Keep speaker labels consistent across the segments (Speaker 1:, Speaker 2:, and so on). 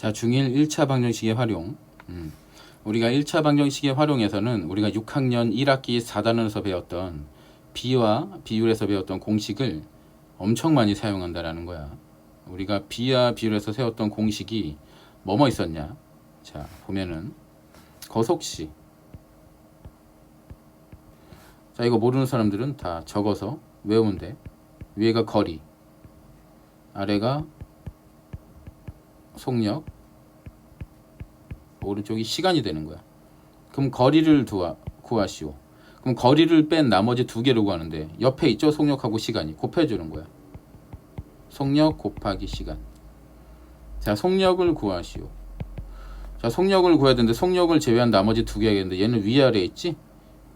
Speaker 1: 자, 중1 1차 방정식의 활용. 우리가 1차 방정식의 활용에서는 우리가 6학년 1학기 4단원에서 배웠던 비와 비율에서 배웠던 공식을 엄청 많이 사용한다라는 거야. 우리가 비와 비율에서 세웠던 공식이 뭐뭐 있었냐? 자, 보면은 거속시. 자, 이거 모르는 사람들은 다 적어서 외우면 돼. 위에가 거리, 아래가 속력, 오른쪽이 시간이 되는 거야. 그럼 거리를 구하시오. 그럼 거리를 뺀 나머지 두 개를 구하는데 옆에 있죠? 속력하고 시간이 곱해주는 거야. 속력 곱하기 시간. 자, 속력을 구하시오. 자, 속력을 구해야 되는데 속력을 제외한 나머지 두 개겠는데 얘는 위아래 있지?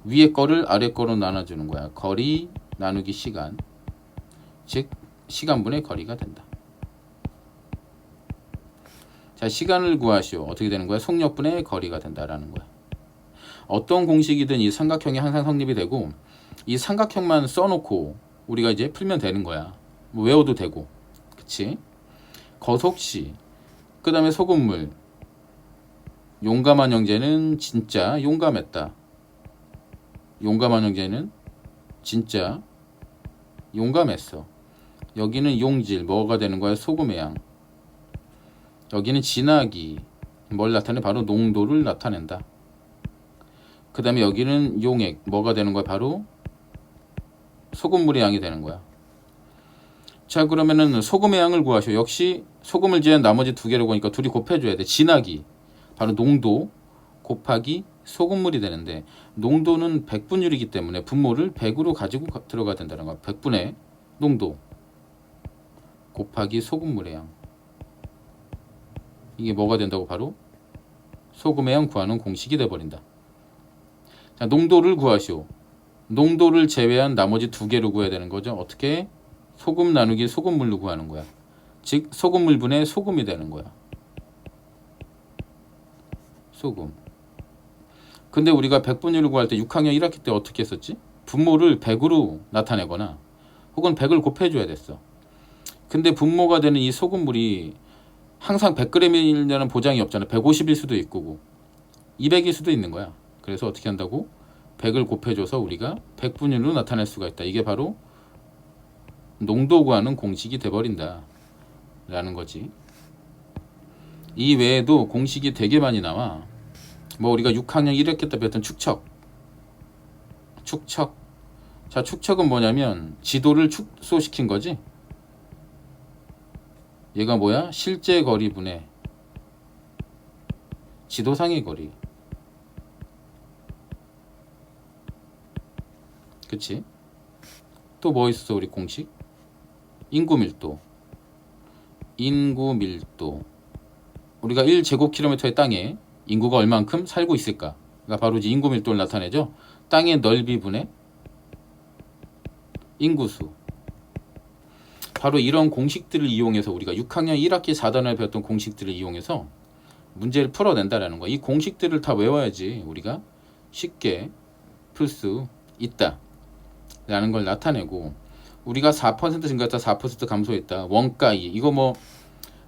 Speaker 1: 위에 거를 아래 거로 나눠주는 거야. 거리 나누기 시간. 즉 시간분의 거리가 된다. 자, 시간을 구하시오. 어떻게 되는 거야? 속력분의 거리가 된다라는 거야. 어떤 공식이든 이 삼각형이 항상 성립이 되고 이 삼각형만 써놓고 우리가 이제 풀면 되는 거야. 뭐 외워도 되고, 그치? 거속시, 그 다음에 소금물. 용감한 형제는 진짜 용감했다. 용감한 형제는 진짜 용감했어. 여기는 용질, 뭐가 되는 거야? 소금의 양. 여기는 진하기, 뭘 나타내? 바로 농도를 나타낸다. 그 다음에 여기는 용액, 뭐가 되는 거야? 바로 소금물의 양이 되는 거야. 자, 그러면은 소금의 양을 구하시오. 역시 소금을 제한 나머지 두 개로 보니까 둘이 곱해줘야 돼. 진하기, 바로 농도 곱하기 소금물이 되는데 농도는 100분율이기 때문에 분모를 100으로 가지고 들어가야 된다는 거야. 100분의 농도 곱하기 소금물의 양. 이게 뭐가 된다고? 바로 소금의 양 구하는 공식이 돼버린다. 자, 농도를 구하시오. 농도를 제외한 나머지 두 개로 구해야 되는 거죠. 어떻게? 소금 나누기 소금물로 구하는 거야. 즉 소금물분의 소금이 되는 거야. 소금. 근데 우리가 100분율을 구할 때 6학년 1학기 때 어떻게 했었지? 분모를 100으로 나타내거나 혹은 100을 곱해줘야 됐어. 근데 분모가 되는 이 소금물이 항상 100g이라는 보장이 없잖아. 150일 수도 있고 200일 수도 있는 거야. 그래서 어떻게 한다고? 100을 곱해줘서 우리가 100분율로 나타낼 수가 있다. 이게 바로 농도 구하는 공식이 돼버린다 라는 거지. 이 외에도 공식이 되게 많이 나와. 뭐 우리가 6학년 1학기 때 배웠던 축척. 자, 축척은 뭐냐면 지도를 축소시킨 거지. 얘가 뭐야? 실제 거리분의 지도상의 거리. 그치? 또 뭐 있어 우리 공식? 인구밀도. 우리가 1제곱킬로미터의 땅에 인구가 얼만큼 살고 있을까가 바로 이제 인구밀도를 나타내죠. 땅의 넓이분의 인구수. 바로 이런 공식들을 이용해서 우리가 6학년 1학기 4단원에 배웠던 공식들을 이용해서 문제를 풀어낸다라는 거야. 이 공식들을 다 외워야지 우리가 쉽게 풀 수 있다 라는 걸 나타내고, 우리가 4% 증가했다 4% 감소했다 원가 2, 이거 뭐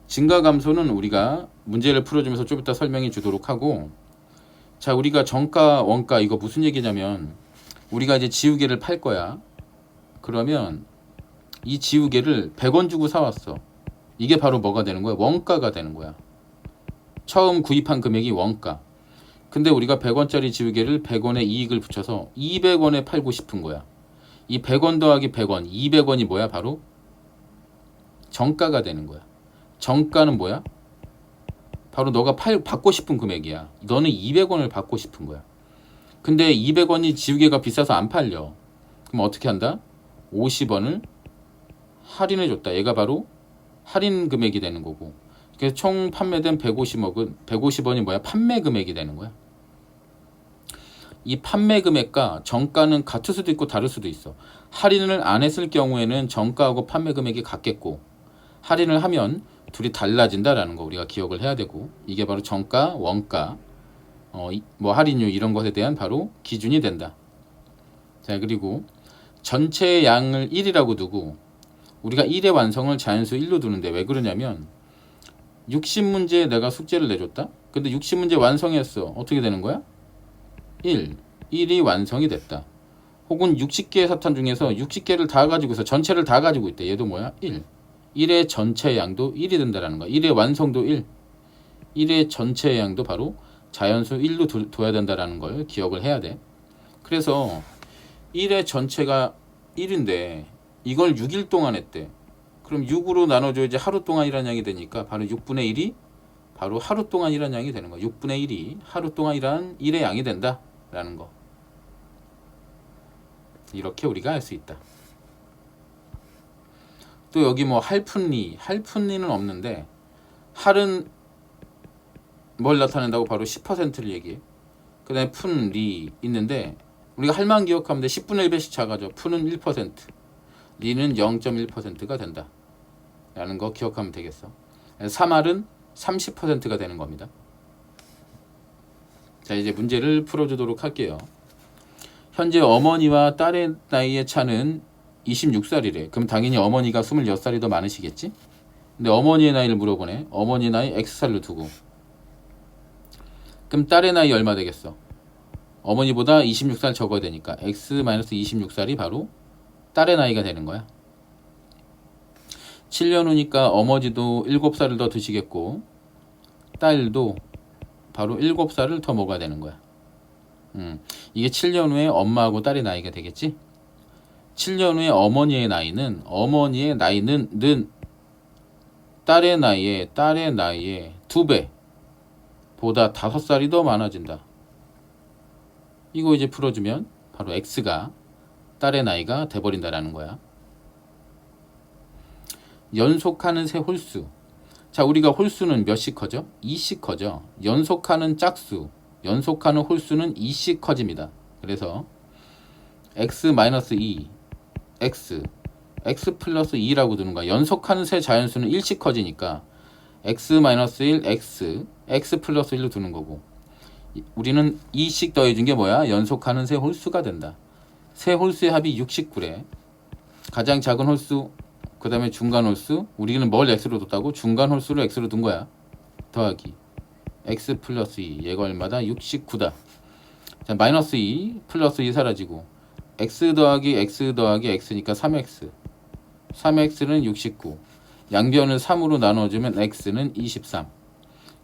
Speaker 1: 증가 감소는 우리가 문제를 풀어주면서 좀 이따 설명해 주도록 하고, 자, 우리가 정가 원가 이거 무슨 얘기냐면 우리가 이제 지우개를 팔 거야. 그러면 이 지우개를 100원 주고 사왔어. 이게 바로 뭐가 되는 거야? 원가가 되는 거야. 처음 구입한 금액이 원가. 근데 우리가 100원짜리 지우개를 100원에 이익을 붙여서 200원에 팔고 싶은 거야. 이 100원 더하기 100원, 200원이 뭐야? 바로 정가가 되는 거야. 정가는 뭐야? 바로 너가 받고 싶은 금액이야. 너는 200원을 받고 싶은 거야. 근데 200원이 지우개가 비싸서 안 팔려. 그럼 어떻게 한다? 50원을 할인해 줬다. 얘가 바로 할인 금액이 되는 거고. 그래서 총 판매된 150원이 뭐야? 판매 금액이 되는 거야. 이 판매 금액과 정가는 같을 수도 있고 다를 수도 있어. 할인을 안 했을 경우에는 정가하고 판매 금액이 같겠고, 할인을 하면 둘이 달라진다라는 거 우리가 기억을 해야 되고, 이게 바로 정가, 원가, 뭐 할인율 이런 것에 대한 바로 기준이 된다. 자, 그리고 전체 양을 1이라고 두고 우리가 1의 완성을 자연수 1로 두는데 왜 그러냐면 60문제에 내가 숙제를 내줬다. 근데 60문제 완성했어. 어떻게 되는 거야? 1이 완성이 됐다. 혹은 60개의 사탄 중에서 60개를 다 가지고 있어. 전체를 다 가지고 있대. 얘도 뭐야? 1의 전체 양도 1이 된다라는 거야. 1의 완성도 1의 전체 양도 바로 자연수 1로 둬야 된다라는 걸 기억을 해야 돼. 그래서 1의 전체가 1인데 이걸 6일 동안 했대. 그럼 6으로 나눠줘야지 하루 동안이라는 양이 되니까 바로 6분의 1이 바로 하루 동안이라는 양이 되는 거야. 6분의 1이 하루 동안이라는 1의 양이 된다라는 거. 이렇게 우리가 알 수 있다. 또 여기 뭐 할푼리는 없는데 할은 뭘 나타낸다고? 바로 10%를 얘기해. 그 다음에 푼리 있는데 우리가 할만 기억하면 돼. 10분의 1배씩 작아져. 푼은 1%, 리는 0.1%가 된다 라는 거 기억하면 되겠어. 3할은 30%가 되는 겁니다. 자, 이제 문제를 풀어주도록 할게요. 현재 어머니와 딸의 나이의 차는 26살이래. 그럼 당연히 어머니가 26살이 더 많으시겠지? 근데 어머니의 나이를 물어보네. 어머니 나이 X살로 두고. 그럼 딸의 나이 얼마 되겠어? 어머니보다 26살 적어야 되니까 X-26살이 바로 딸의 나이가 되는 거야. 7년 후니까 어머니도 7살을 더 드시겠고 딸도 바로 7살을 더 먹어야 되는 거야. 이게 7년 후에 엄마하고 딸의 나이가 되겠지? 7년 후에 어머니의 나이는 딸의 나이에 2배 보다 5살이 더 많아진다. 이거 이제 풀어주면 바로 X가 딸의 나이가 돼버린다라는 거야. 연속하는 새 홀수. 자, 우리가 홀수는 몇씩 커져? 2씩 커져. 연속하는 짝수, 연속하는 홀수는 2씩 커집니다. 그래서 X-2, X 플러스 2라고 두는 거야. 연속하는 새 자연수는 1씩 커지니까 X-1, X 플러스 1로 두는 거고, 우리는 2씩 더해준 게 뭐야? 연속하는 새 홀수가 된다. 새 홀수의 합이 69래. 가장 작은 홀수, 그 다음에 중간 홀수. 우리는 뭘 X로 뒀다고? 중간 홀수를 X로 둔 거야. 더하기 X 플러스 2. 얘가 얼마다? 69다. 자, 마이너스 2 플러스 2 사라지고 X 더하기 X니까 3X. 3X는 69. 양변을 3으로 나눠주면 X는 23.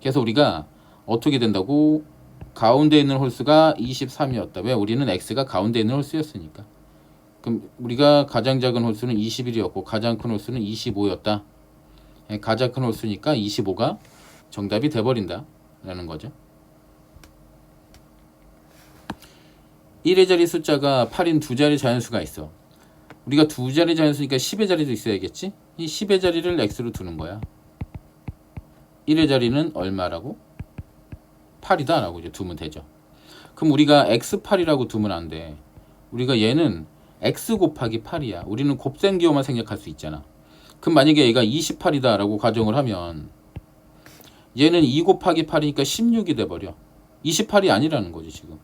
Speaker 1: 그래서 우리가 어떻게 된다고? 가운데 있는 홀수가 23이었다. 왜? 우리는 X가 가운데 있는 홀수였으니까. 그럼 우리가 가장 작은 홀수는 21이었고 가장 큰 홀수는 25였다. 가장 큰 홀수니까 25가 정답이 돼버린다 라는 거죠. 1의 자리 숫자가 8인 두 자리 자연수가 있어. 우리가 두 자리 자연수니까 10의 자리도 있어야겠지? 이 10의 자리를 X로 두는 거야. 1의 자리는 얼마라고? 8이다 라고 이제 두면 되죠. 그럼 우리가 X8이라고 두면 안 돼. 우리가 얘는 X 곱하기 8이야. 우리는 곱셈기호만 생략할 수 있잖아. 그럼 만약에 얘가 28이다 라고 가정을 하면 얘는 2 곱하기 8이니까 16이 돼버려. 28이 아니라는 거지 지금.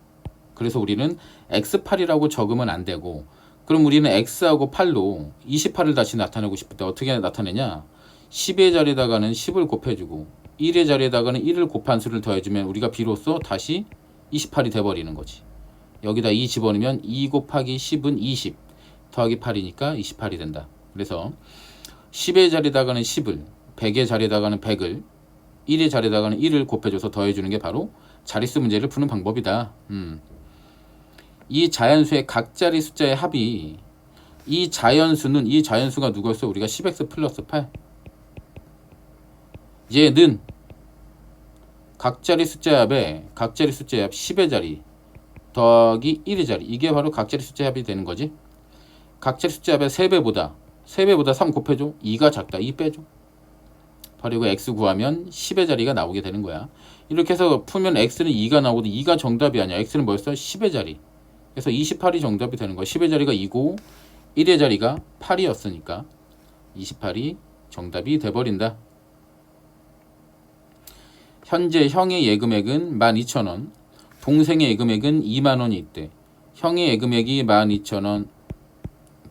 Speaker 1: 그래서 우리는 X8이라고 적으면 안 되고, 그럼 우리는 X하고 8로 28을 다시 나타내고 싶을 때 어떻게 나타내냐? 10의 자리에다가는 10을 곱해주고 1의 자리에다가는 1을 곱한 수를 더해주면 우리가 비로소 다시 28이 돼버리는 거지. 여기다 2 집어넣으면 2 곱하기 10은 20 더하기 8이니까 28이 된다. 그래서 10의 자리에다가는 10을, 100의 자리에다가는 100을, 1의 자리에다가는 1을 곱해줘서 더해주는 게 바로 자릿수 문제를 푸는 방법이다. 이 자연수의 각 자리 숫자의 합이, 이 자연수가 누구였어? 우리가 10x 플러스 8. 얘는 각자리 숫자의 합에 각자리 숫자의 합 10의 자리 더하기 1의 자리, 이게 바로 각자리 숫자의 합이 되는 거지. 각자리 숫자의 합의 3배보다 3 곱해줘. 2가 작다. 2 빼줘. 그리고 x 구하면 10의 자리가 나오게 되는 거야. 이렇게 해서 풀면 x는 2가 나오거든. 2가 정답이 아니야. x는 뭐였어? 10의 자리. 그래서 28이 정답이 되는 거야. 10의 자리가 2고 1의 자리가 8이었으니까 28이 정답이 돼버린다. 현재 형의 예금액은 12,000원, 동생의 예금액은 2만원이 있대. 형의 예금액이 12,000원,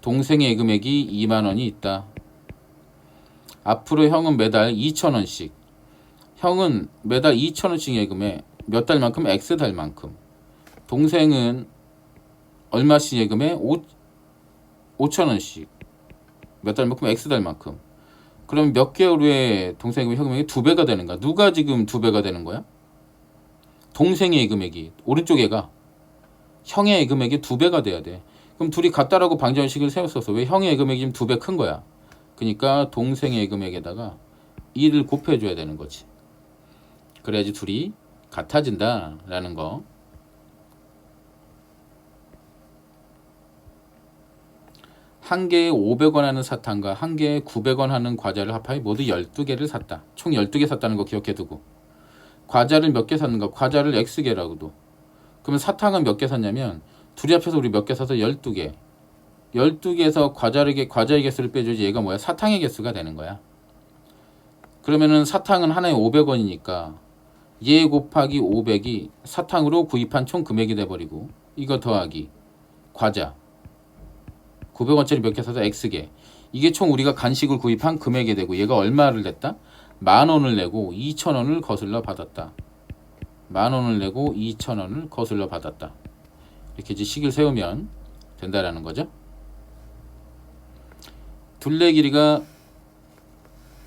Speaker 1: 동생의 예금액이 2만원이 있다. 앞으로 형은 매달 2,000원씩, 형은 매달 2,000원씩 예금해 몇 달만큼 X 달만큼. 동생은 얼마씩 예금해 5,000원씩 몇 달만큼 X 달만큼. 그럼 몇 개월 후에 동생 예금 현금액이 2배가 되는 거야. 누가 지금 2배가 되는 거야? 동생의 예금액이, 오른쪽 애가 형의 예금액이 2배가 돼야 돼. 그럼 둘이 같다라고 방정식을 세웠었어. 왜? 형의 예금액이 지금 2배 큰 거야. 그러니까 동생의 예금액에다가 2를 곱해줘야 되는 거지. 그래야지 둘이 같아진다 라는 거. 한 개에 500원 하는 사탕과 한 개에 900원 하는 과자를 합하여 모두 12개를 샀다. 총 12개 샀다는 거 기억해두고. 과자를 몇 개 샀는가? 과자를 X개라고도. 그러면 사탕은 몇 개 샀냐면 둘이 합쳐서 우리 몇 개 사서 12개. 12개에서 과자의 개수를 빼줘야지 얘가 뭐야? 사탕의 개수가 되는 거야. 그러면은 사탕은 하나에 500원이니까 얘 곱하기 500이 사탕으로 구입한 총 금액이 돼버리고, 이거 더하기 과자 900원짜리 몇 개 사서 X개, 이게 총 우리가 간식을 구입한 금액이 되고, 얘가 얼마를 냈다? 10,000원을 내고 2,000원을 거슬러 받았다. 10,000원을 내고 2,000원을 거슬러 받았다. 이렇게 이제 식을 세우면 된다라는 거죠. 둘레 길이가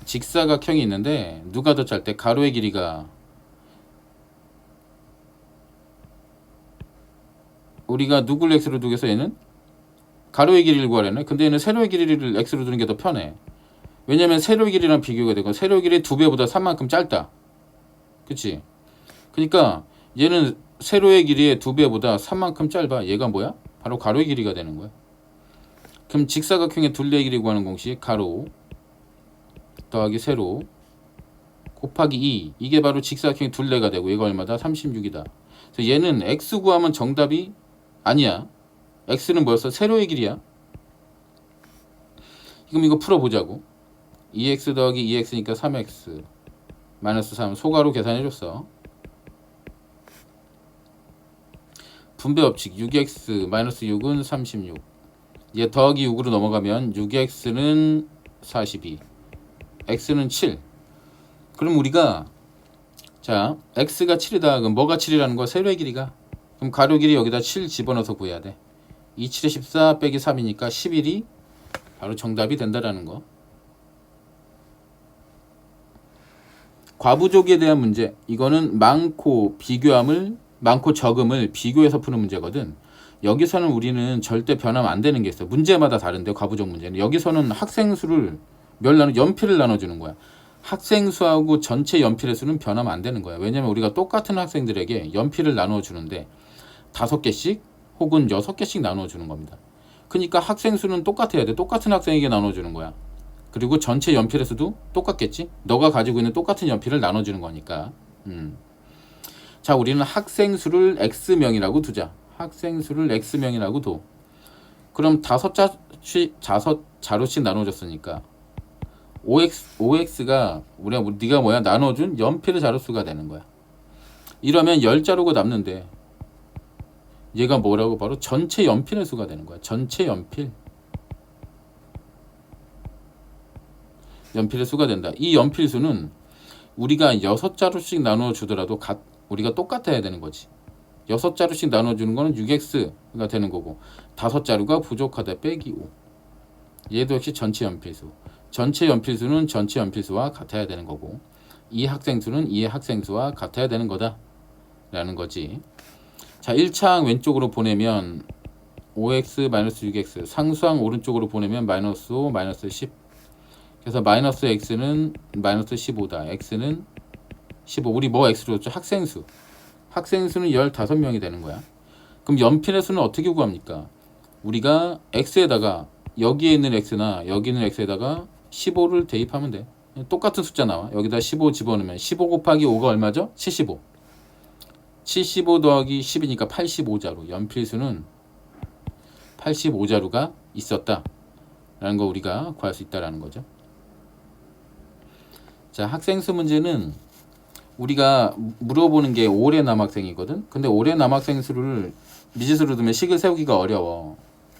Speaker 1: 직사각형이 있는데 누가 더 짧대? 가로의 길이가, 우리가 누굴 x로 두겠어? 얘는 가로의 길이를 구하려네. 근데 얘는 세로의 길이를 x로 두는 게 더 편해. 왜냐면 세로의 길이랑 비교가 되고 세로의 길이 2배보다 3만큼 짧다. 그치? 그러니까 얘는 세로의 길이의 2배보다 3만큼 짧아. 얘가 뭐야? 바로 가로의 길이가 되는 거야. 그럼 직사각형의 둘레의 길이 구하는 공식, 가로 더하기 세로 곱하기 2, 이게 바로 직사각형의 둘레가 되고, 얘가 얼마다? 36이다. 그래서 얘는 x 구하면 정답이 아니야. x는 뭐였어? 세로의 길이야. 그럼 이거 풀어보자고. 2x 더하기 2x니까 3x 마이너스 3, 소가로 계산해줬어. 분배법칙 6x 마이너스 6은 36. 얘 더하기 6으로 넘어가면 6x는 42, x는 7. 그럼 우리가, 자, x가 7이다. 그럼 뭐가 7이라는 거야? 세로의 길이가. 그럼 가로 길이 여기다 7 집어넣어서 구해야 돼. 2, 7에 14 빼기 3이니까 11이 바로 정답이 된다라는 거. 과부족에 대한 문제. 이거는 많고 적음을 비교해서 푸는 문제거든. 여기서는 우리는 절대 변하면 안 되는 게 있어. 문제마다 다른데, 과부족 문제는. 여기서는 학생 수를 연필을 나눠주는 거야. 학생 수하고 전체 연필의 수는 변하면 안 되는 거야. 왜냐면 우리가 똑같은 학생들에게 연필을 나눠주는데 5개씩 혹은 6개씩 나눠주는 겁니다. 그러니까 학생 수는 똑같아야 돼. 똑같은 학생에게 나눠주는 거야. 그리고 전체 연필의 수도 똑같겠지? 너가 가지고 있는 똑같은 연필을 나눠주는 거니까. 자, 우리는 학생 수를 X명이라고 두자. 학생 수를 X명이라고 둬. 그럼 5자루씩 나눠줬으니까 OX가 네가 뭐야? 나눠준 연필의 자루수가 되는 거야. 이러면 10자루가 남는데 얘가 뭐라고? 바로 전체 연필의 수가 되는 거야. 전체 연필의 수가 된다. 이 연필 수는 우리가 6자루씩 나누어 주더라도 우리가 똑같아야 되는 거지. 6자루씩 나눠주는 거는 6x가 되는 거고, 5자루가 부족하다 빼기 5. 얘도 역시 전체 연필수. 전체 연필수는 전체 연필수와 같아야 되는 거고, 이 학생수는 이 학생수와 같아야 되는 거다 라는 거지. 자, 1차항 왼쪽으로 보내면 5x 마이너스 6x, 상수항 오른쪽으로 보내면 마이너스 5 마이너스 10. 그래서 마이너스 x는 마이너스 15다. x는 15. 우리 뭐 x로 줬죠? 학생수. 학생수는 15명이 되는 거야. 그럼 연필의 수는 어떻게 구합니까? 우리가 x에다가 여기에 있는 x나 여기 있는 x에다가 15를 대입하면 돼. 똑같은 숫자 나와. 여기다 15 집어넣으면 15 곱하기 5가 얼마죠? 75. 75 더하기 10이니까 85자루. 연필수는 85자루가 있었다 라는 거 우리가 구할 수 있다라는 거죠. 자, 학생수 문제는 우리가 물어보는 게 올해 남학생이거든. 근데 올해 남학생 수를 미지수로 두면 식을 세우기가 어려워.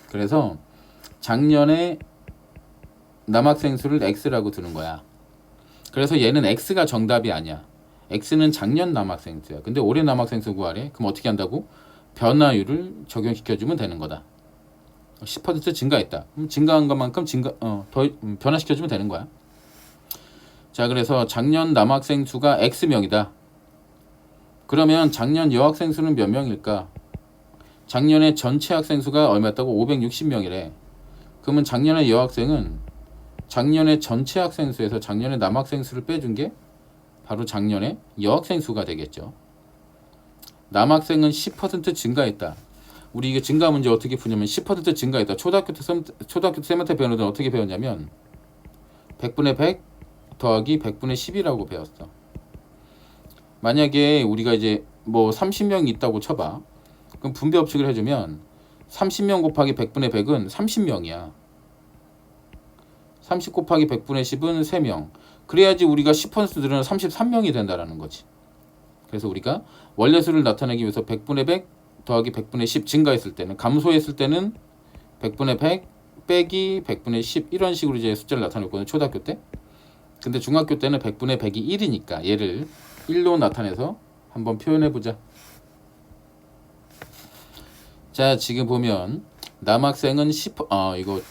Speaker 1: 그래서 작년에 남학생 수를 x라고 두는 거야. 그래서 얘는 x가 정답이 아니야. x는 작년 남학생 수야. 근데 올해 남학생 수 구하래. 그럼 어떻게 한다고? 변화율을 적용시켜주면 되는 거다. 10% 증가했다. 증가한 것만큼 더 변화시켜주면 되는 거야. 자, 그래서 작년 남학생 수가 x명이다. 그러면 작년 여학생 수는 몇 명일까? 작년에 전체 학생 수가 얼마였다고? 560명이래. 그러면 작년에 여학생은 작년에 전체 학생 수에서 작년에 남학생 수를 빼준 게 바로 작년에 여학생 수가 되겠죠. 남학생은 10% 증가했다. 우리 이게 증가 문제 어떻게 푸냐면 10% 증가했다. 초등학교 때 쌤한테 배우는 건 어떻게 배웠냐면 100분의 100 더하기 100분의 10이라고 배웠어. 만약에 우리가 이제 뭐 30명이 있다고 쳐봐. 그럼 분배 법칙을 해주면 30명 곱하기 100분의 100은 30명이야. 30 곱하기 100분의 10은 3명. 그래야지 우리가 10% 늘어나면 33명이 된다라는 거지. 그래서 우리가 원래수를 나타내기 위해서 100분의 100 더하기 100분의 10 증가했을 때는, 감소했을 때는 100분의 100 빼기 100분의 10 이런 식으로 이제 숫자를 나타냈거든요. 초등학교 때. 근데 중학교 때는 100분의 100이 1이니까 얘를 1로 나타내서 한번 표현해보자. 자, 지금 보면 남학생은 10, 이거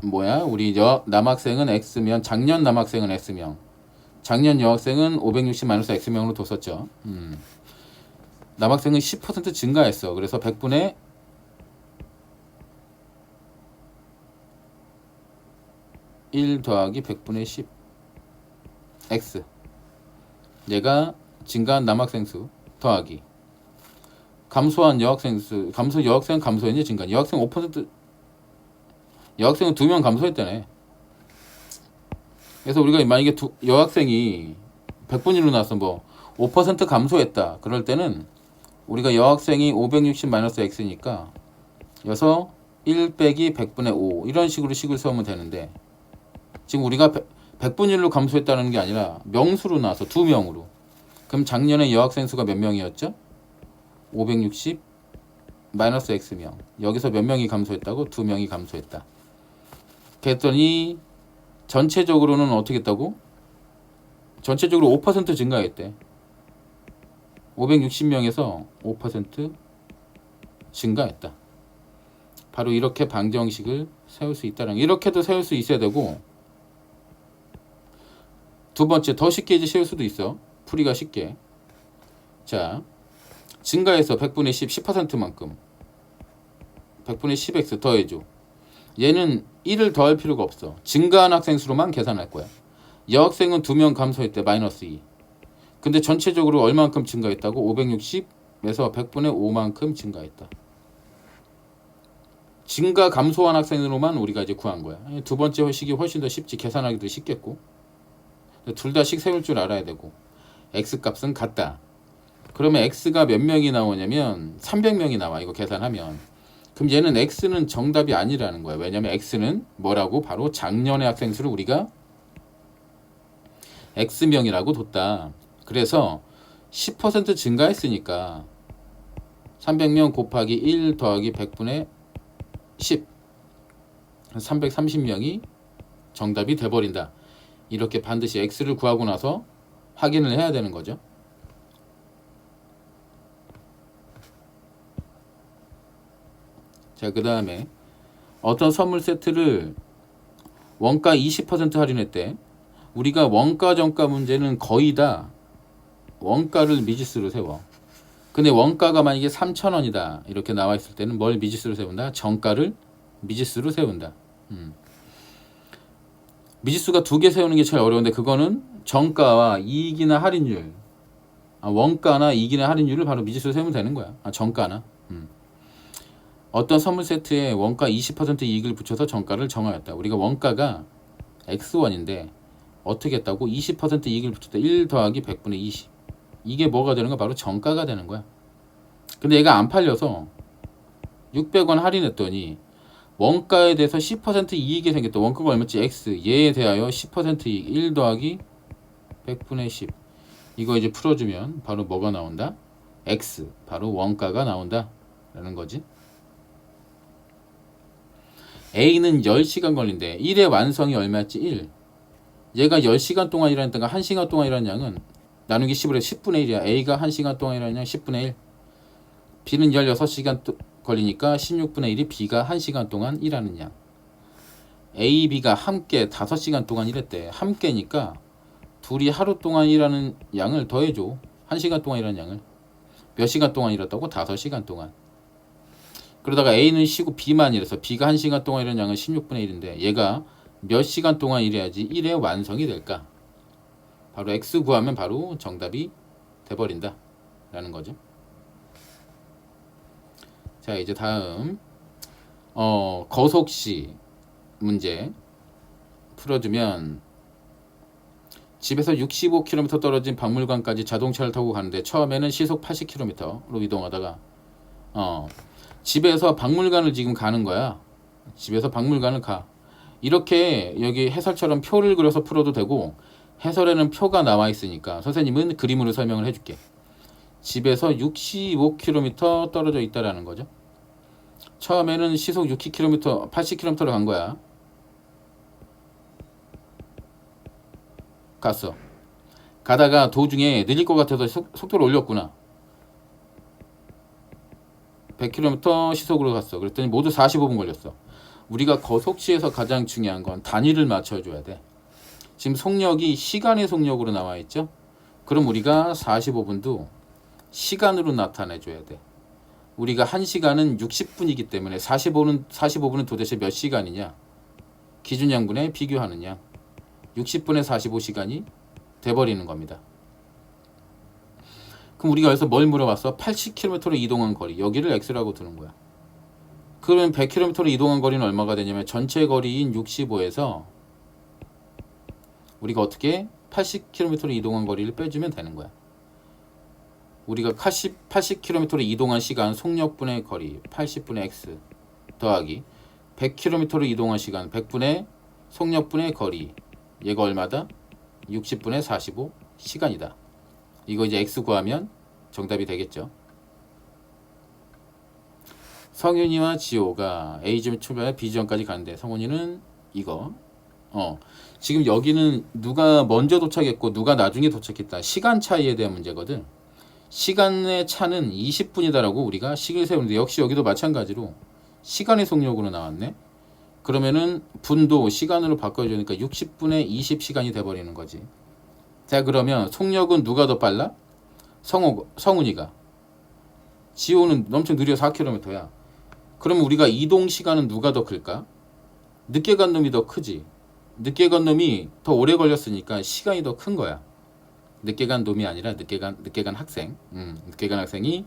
Speaker 1: 뭐야? 우리 남학생은 X면 작년 남학생은 X명, 작년 여학생은 560-X명으로 뒀었죠. 남학생은 10% 증가했어. 그래서 100분의 1 더하기 100분의 10 X, 얘가 증가한 남학생 수 더하기 감소한 여학생 수, 여학생은 감소했냐 증가? 여학생 5%, 여학생은 2명 감소했다네. 그래서 우리가 만약에 여학생이 100분위로 나와서 뭐 5% 감소했다 그럴 때는 우리가 여학생이 560-x니까 여서 1 빼기 100분의 5 이런 식으로 식을 세우면 되는데, 지금 우리가 100분위로 감소했다는 게 아니라 명수로 나와서 2명으로. 그럼 작년에 여학생 수가 몇 명이었죠? 560-x명. 여기서 몇 명이 감소했다고? 2명이 감소했다. 그랬더니 전체적으로는 어떻게 했다고? 전체적으로 5% 증가했대. 560명에서 5% 증가했다. 바로 이렇게 방정식을 세울 수 있다는, 이렇게도 세울 수 있어야 되고, 두 번째 더 쉽게 이제 세울 수도 있어. 풀이가 쉽게. 자, 증가해서 100분의 10, 10%만큼 100분의 10x 더해줘. 얘는 1을 더할 필요가 없어. 증가한 학생 수로만 계산할 거야. 여학생은 2명 감소했대. 마이너스 2. 근데 전체적으로 얼만큼 증가했다고? 560에서 100분의 5만큼 증가했다. 증가 감소한 학생으로만 우리가 이제 구한 거야. 두 번째 식이 훨씬 더 쉽지. 계산하기도 쉽겠고. 둘 다 식 세울 줄 알아야 되고. x 값은 같다. 그러면 x가 몇 명이 나오냐면 300명이 나와. 이거 계산하면. 그럼 얘는 x는 정답이 아니라는 거야. 왜냐면 x는 뭐라고? 바로 작년의 학생 수를 우리가 x명이라고 뒀다. 그래서 10% 증가했으니까 300명 곱하기 1 더하기 100분의 10, 330명이 정답이 돼버린다. 이렇게 반드시 x를 구하고 나서 확인을 해야 되는 거죠. 자, 그 다음에 어떤 선물 세트를 원가 20% 할인했대. 우리가 원가 정가 문제는 거의 다 원가를 미지수로 세워. 근데 원가가 만약에 3,000원이다 이렇게 나와 있을 때는 뭘 미지수로 세운다? 정가를 미지수로 세운다. 미지수가 2개 세우는 게 제일 어려운데, 그거는 정가와 이익이나 할인율, 원가나 이익이나 할인율을 바로 미지수로 세우면 되는 거야. 정가나. 어떤 선물 세트에 원가 20% 이익을 붙여서 정가를 정하였다. 우리가 원가가 X1인데 어떻게 했다고? 20% 이익을 붙였다. 1 더하기 100분의 20. 이게 뭐가 되는 거야? 바로 정가가 되는 거야. 근데 얘가 안 팔려서 600원 할인했더니 원가에 대해서 10% 이익이 생겼다. 원가가 얼마지? X. 얘에 대하여 10% 이익. 1 더하기 100분의 10. 이거 이제 풀어주면 바로 뭐가 나온다? X. 바로 원가가 나온다. 라는 거지. A는 10시간 걸린대. 1의 완성이 얼마였지? 1. 얘가 10시간 동안 일하니까 1시간 동안 일하는 양은 나누기 10으로 해 10분의 1이야. A가 1시간 동안 일하는 양 10분의 1. B는 16시간 걸리니까 16분의 1이 B가 1시간 동안 일하는 양. A, B가 함께 5시간 동안 일했대. 함께니까 둘이 하루 동안 일하는 양을 더해줘. 1시간 동안 일하는 양을. 몇 시간 동안 일했다고? 5시간 동안. 그러다가 A는 쉬고 B만 일해서 B가 1시간 동안 일하는 양은 16분의 1인데 얘가 몇 시간 동안 일해야지 1의 완성이 될까? 바로 X 구하면 바로 정답이 돼버린다 라는 거죠. 자, 이제 다음 거속시 문제 풀어주면 집에서 65km 떨어진 박물관까지 자동차를 타고 가는데 처음에는 시속 80km로 이동하다가 집에서 박물관을 지금 가는 거야. 집에서 박물관을 가. 이렇게 여기 해설처럼 표를 그려서 풀어도 되고 해설에는 표가 나와 있으니까 선생님은 그림으로 설명을 해줄게. 집에서 65km 떨어져 있다라는 거죠. 처음에는 시속 60km, 80km로 간 거야. 갔어. 가다가 도중에 느릴 것 같아서 속도를 올렸구나. 100km 시속으로 갔어. 그랬더니 모두 45분 걸렸어. 우리가 거속시에서 가장 중요한 건 단위를 맞춰줘야 돼. 지금 속력이 시간의 속력으로 나와 있죠. 그럼 우리가 45분도 시간으로 나타내줘야 돼. 우리가 1시간은 60분이기 때문에 45분은 도대체 몇 시간이냐? 기준양분에 비교하는 양. 60분에 45시간이 돼버리는 겁니다. 그럼 우리가 여기서 뭘 물어봤어? 80km로 이동한 거리. 여기를 X라고 두는 거야. 그러면 100km로 이동한 거리는 얼마가 되냐면 전체 거리인 65에서 우리가 어떻게 80km로 이동한 거리를 빼주면 되는 거야. 우리가 80km로 이동한 시간 속력분의 거리 80분의 X 더하기 100km로 이동한 시간 100분의 속력분의 거리 얘가 얼마다? 60분의 45시간이다. 이거 이제 X 구하면 정답이 되겠죠. 성윤이와 지호가 A점 출발해 B점까지 가는데 성훈이는 이거 지금 여기는 누가 먼저 도착했고 누가 나중에 도착했다. 시간 차이에 대한 문제거든. 시간의 차는 20분이다라고 우리가 식을 세우는데 역시 여기도 마찬가지로 시간의 속력으로 나왔네. 그러면은 분도 시간으로 바꿔주니까 60분의 20시간이 돼버리는 거지. 자, 그러면 속력은 누가 더 빨라? 성훈이가. 지호는 엄청 느려 4km야. 그러면 우리가 이동 시간은 누가 더 클까? 늦게 간 놈이 더 크지. 늦게 간 놈이 더 오래 걸렸으니까 시간이 더 큰 거야. 늦게 간 놈이 아니라 늦게 간 학생. 늦게 간 학생이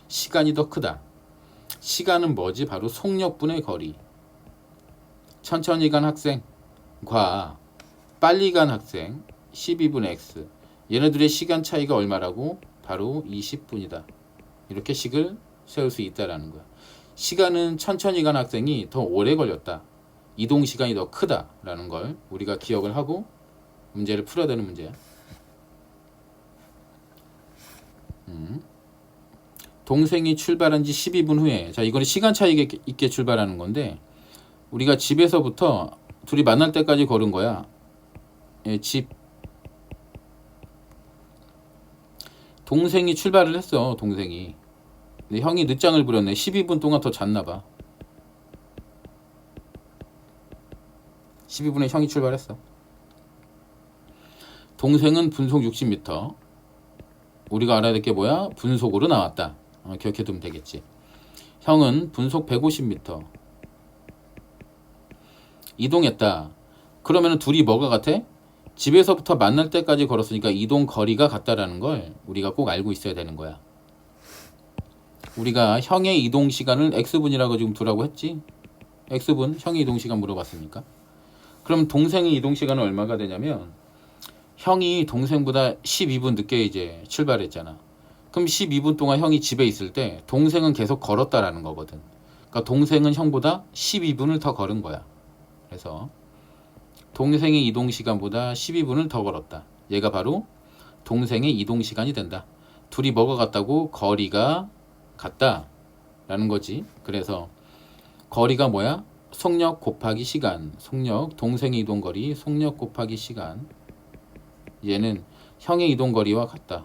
Speaker 1: 시간이 더 크다. 시간은 뭐지? 바로 속력분의 거리. 천천히 간 학생과 빨리 간 학생 12분의 X. 얘네들의 시간 차이가 얼마라고? 바로 20분이다. 이렇게 식을 세울 수 있다라는 거야. 시간은 천천히 간 학생이 더 오래 걸렸다. 이동 시간이 더 크다라는 걸 우리가 기억을 하고 문제를 풀어야 되는 문제야. 동생이 출발한 지 12분 후에, 자, 이거는 시간 차이 있게 출발하는 건데 우리가 집에서부터 둘이 만날 때까지 걸은 거야. 예, 동생이 출발을 했어. 동생이. 근데 형이 늦장을 부렸네. 12분 동안 더 잤나 봐. 12분에 형이 출발했어. 동생은 분속 60m. 우리가 알아야 될 게 뭐야? 분속으로 나왔다. 기억해두면 되겠지. 형은 분속 150m. 이동했다. 그러면 둘이 뭐가 같아? 집에서부터 만날 때까지 걸었으니까 이동 거리가 같다라는 걸 우리가 꼭 알고 있어야 되는 거야. 우리가 형의 이동 시간을 X분이라고 지금 두라고 했지? X분, 형의 이동 시간 물어봤으니까. 그럼 동생의 이동 시간은 얼마가 되냐면 형이 동생보다 12분 늦게 이제 출발했잖아. 그럼 12분 동안 형이 집에 있을 때 동생은 계속 걸었다라는 거거든. 그러니까 동생은 형보다 12분을 더 걸은 거야. 그래서 동생의 이동 시간보다 12분을 더 걸었다. 얘가 바로 동생의 이동 시간이 된다. 둘이 뭐가 같다고? 거리가 같다라는 거지. 그래서 거리가 뭐야? 속력 곱하기 시간. 속력, 동생의 이동 거리, 속력 곱하기 시간. 얘는 형의 이동거리와 같다.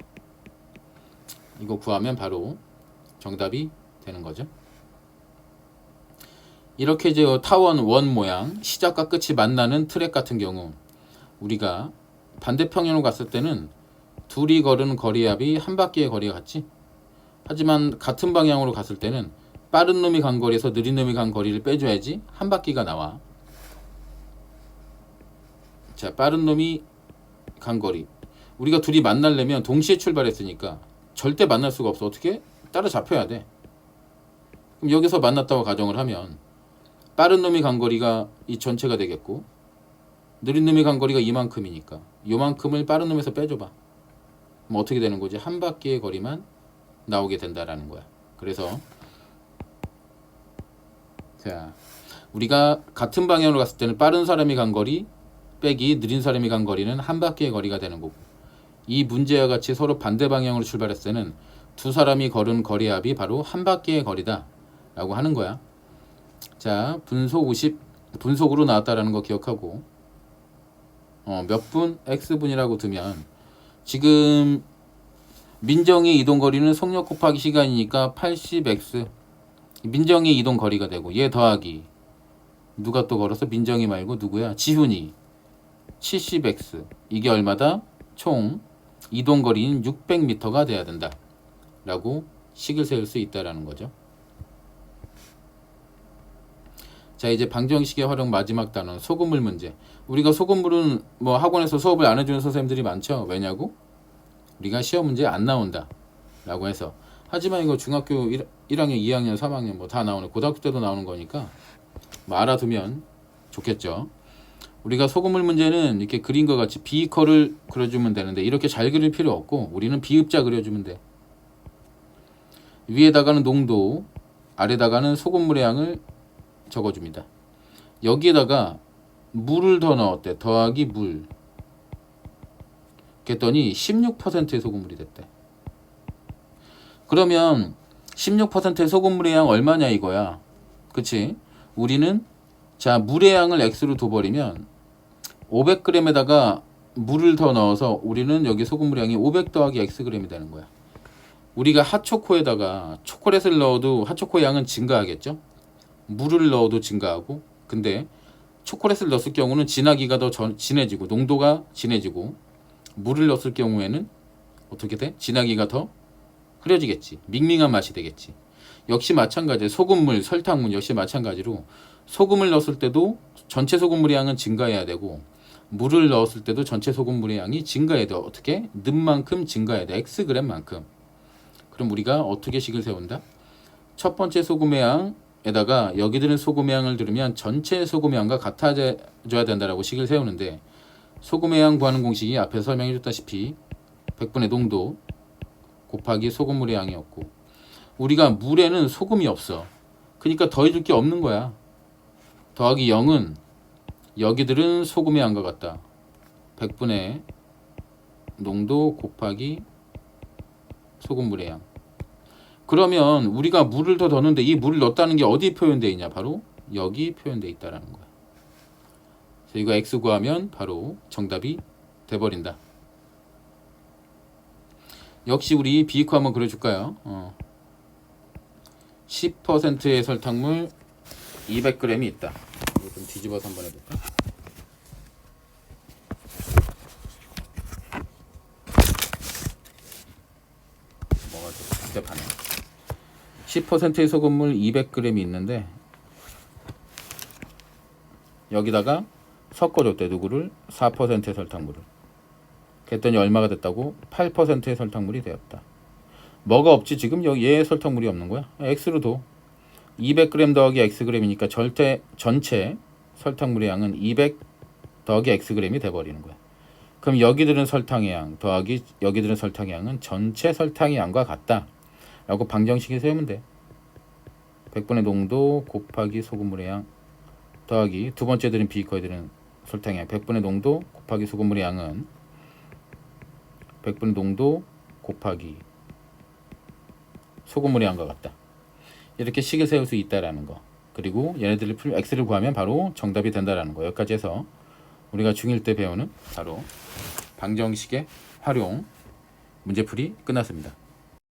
Speaker 1: 이거 구하면 바로 정답이 되는 거죠. 이렇게 이제 타원 원 모양 시작과 끝이 만나는 트랙 같은 경우 우리가 반대평행으로 갔을 때는 둘이 걸은 거리 합이 한 바퀴의 거리가 같지. 하지만 같은 방향으로 갔을 때는 빠른 놈이 간 거리에서 느린 놈이 간 거리를 빼줘야지 한 바퀴가 나와. 자, 빠른 놈이 간 거리. 우리가 둘이 만나려면 동시에 출발했으니까 절대 만날 수가 없어. 어떻게? 따라잡혀야 돼. 그럼 여기서 만났다고 가정을 하면 빠른 놈이 간 거리가 이 전체가 되겠고 느린 놈이 간 거리가 이만큼이니까 요만큼을 빠른 놈에서 빼줘봐. 그럼 어떻게 되는 거지? 한 바퀴의 거리만 나오게 된다라는 거야. 그래서 자, 우리가 같은 방향으로 갔을 때는 빠른 사람이 간 거리 빼기 느린 사람이 간 거리는 한 바퀴의 거리가 되는 거고, 이 문제와 같이 서로 반대 방향으로 출발했을 때는 두 사람이 걸은 거리 합이 바로 한 바퀴의 거리다 라고 하는 거야. 자, 분속 50 분속으로 나왔다라는 거 기억하고 몇 분? x분이라고 두면 지금 민정의 이동거리는 속력 곱하기 시간이니까 80x 민정의 이동거리가 되고 얘 더하기 누가 또 걸었어? 민정이 말고 누구야? 지훈이 70x 이게 얼마다? 총 이동거리인 600m가 돼야 된다 라고 식을 세울 수 있다라는 거죠. 자, 이제 방정식의 활용 마지막 단원 소금물 문제. 우리가 소금물은 뭐 학원에서 수업을 안 해주는 선생님들이 많죠. 왜냐고? 우리가 시험 문제에 안 나온다 라고 해서. 하지만 이거 중학교 1학년, 2학년, 3학년 뭐 다 나오는, 고등학교 때도 나오는 거니까 뭐 알아두면 좋겠죠. 우리가 소금물 문제는 이렇게 그린 것 같이 비커를 그려주면 되는데 이렇게 잘 그릴 필요 없고 우리는 비읍자 그려주면 돼. 위에다가는 농도, 아래다가는 소금물의 양을 적어줍니다. 여기에다가 물을 더 넣었대. 더하기 물. 그랬더니 16%의 소금물이 됐대. 그러면 16%의 소금물의 양 얼마냐 이거야. 그치? 우리는 자, 물의 양을 x로 둬버리면 500g에다가 물을 더 넣어서 우리는 여기 소금물의 양이 500 더하기 xg이 되는 거야. 우리가 핫초코에다가 초콜릿을 넣어도 핫초코의 양은 증가하겠죠? 물을 넣어도 증가하고, 근데 초콜릿을 넣었을 경우는 진하기가 더 진해지고 농도가 진해지고, 물을 넣었을 경우에는 어떻게 돼? 진하기가 더 흐려지겠지. 밍밍한 맛이 되겠지. 역시 마찬가지로 소금물, 설탕물 역시 마찬가지로 소금을 넣었을 때도 전체 소금물의 양은 증가해야 되고 물을 넣었을 때도 전체 소금물의 양이 증가해야 돼. 어떻게? 늠만큼 증가해야 돼. xg만큼. 그럼 우리가 어떻게 식을 세운다? 첫 번째 소금의 양에다가 여기 드는 소금의 양을 들으면 전체 소금의 양과 같아져야 된다라고 식을 세우는데, 소금의 양 구하는 공식이 앞에서 설명해 줬다시피 100분의 농도 곱하기 소금물의 양이었고, 우리가 물에는 소금이 없어. 그러니까 더해줄 게 없는 거야. 더하기 0은 여기들은 소금의 양과 같다. 100분의 농도 곱하기 소금물의 양. 그러면 우리가 물을 더 넣는데 이 물을 넣었다는 게 어디 표현되어 있냐? 바로 여기 표현되어 있다는 거야. 그래서 이거 x 구하면 바로 정답이 돼버린다. 역시 우리 비익화 한번 그려줄까요? 10%의 설탕물 200g이 있다. 이거 좀 뒤집어서 한번 해볼까? 뭐가 좀 복잡하네. 10%의 소금물 200g이 있는데 여기다가 섞어줬대. 누구를? 4%의 설탕물을. 그랬더니 얼마가 됐다고? 8%의 설탕물이 되었다. 뭐가 없지? 지금 여기 얘 설탕물이 없는 거야. x로 둬. 200g 더하기 xg이니까 전체 설탕물의 양은 200 더하기 xg이 돼버리는 거야. 그럼 여기 들은 설탕의 양 더하기 여기 들은 설탕의 양은 전체 설탕의 양과 같다 라고 방정식에 세우면 돼. 100분의 농도 곱하기 소금물의 양 더하기 두 번째 들은 비커에 들은 설탕의 양 100분의 농도 곱하기 소금물의 양은 100분의 농도 곱하기 소금물의 양과 같다. 이렇게 식을 세울 수 있다라는 거. 그리고 얘네들을 x를 구하면 바로 정답이 된다라는 거. 여기까지 해서 우리가 중1 때 배우는 바로 방정식의 활용 문제풀이 끝났습니다.